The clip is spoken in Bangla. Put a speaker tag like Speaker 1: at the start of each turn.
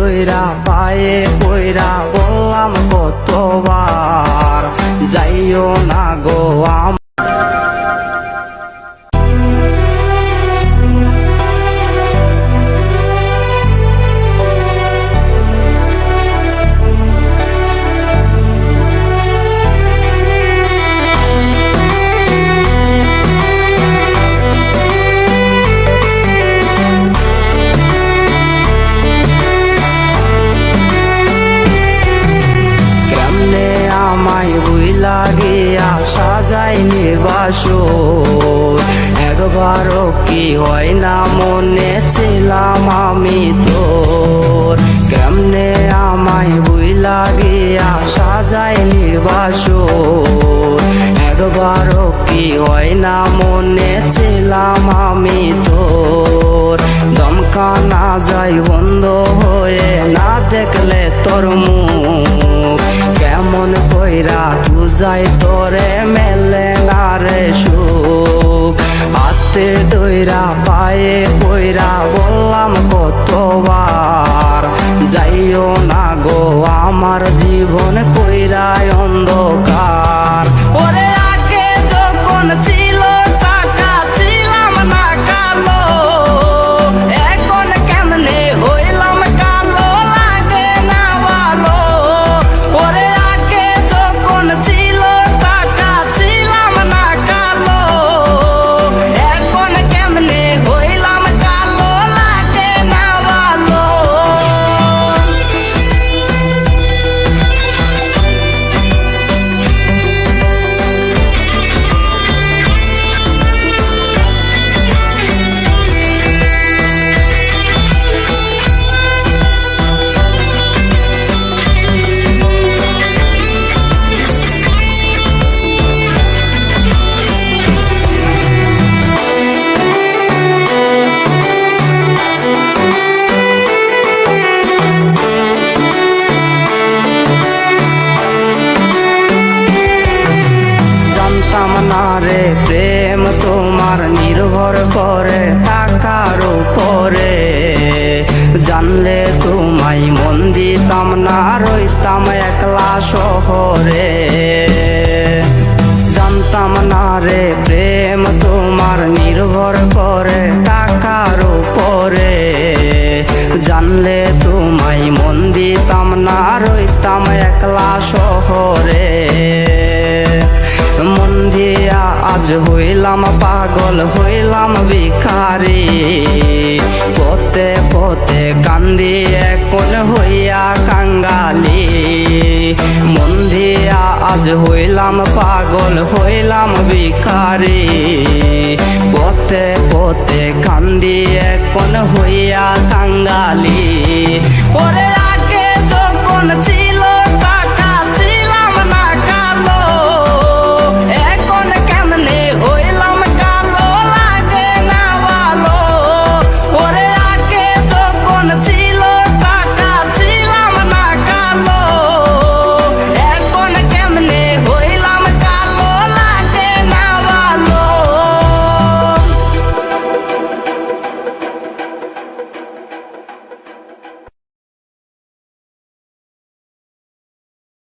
Speaker 1: দইরা পায়ে পইরা বললাম কতবার, যাইও না গো লাগিয়া সাজাইনি বাসর, একবারও কি হয় না মনে ছিলাম আমি তোর। কেমনে আমায় বুই লাগিয়া সাজাইনি বাসর, একবারও কি হয় না মনে ছিলাম আমি তোর। দমকা না যাই বন্ধ হয়ে না দেখলে তোর মুখ, কেমন কইরা তুজাই তোরে মেলে না রে সুখ। হাতে দইরা পায়ে পইরা বললাম কতবার, যাইও না গো আমার জীবন কইরায় অন্ধকার। ওরে আগে যখন ছিল টাকা ছিলাম না কালো, এখন কেমনে হইলাম কালো লাগে না ভালো। ওরে ছিল টাকা ছিলাম না কালো, এখন কেমনে হইলাম কালো লাগে না ভালো। রে প্রেম তোমার নির্ভর করে টাকার উপরে, জানলে তোমায় মন দিতাম না রইতাম একলা শহরে। জানতাম না রে প্রেম তোমার নির্ভর করে টাকার উপরে, জানলে তোমায় মন দিতাম না রইতাম একলা শহরে। মন দিয়া আজ হইলাম পাগল হইলাম ভিখারি, পথে পথে কান্দি এখন হইয়া কাঙ্গালি। মন দিয়া আজ হইলাম পাগল হইলাম ভিখারি, পথে পথে কান্দি এখন হইয়া কাঙ্গালি। ওরে আগে যখন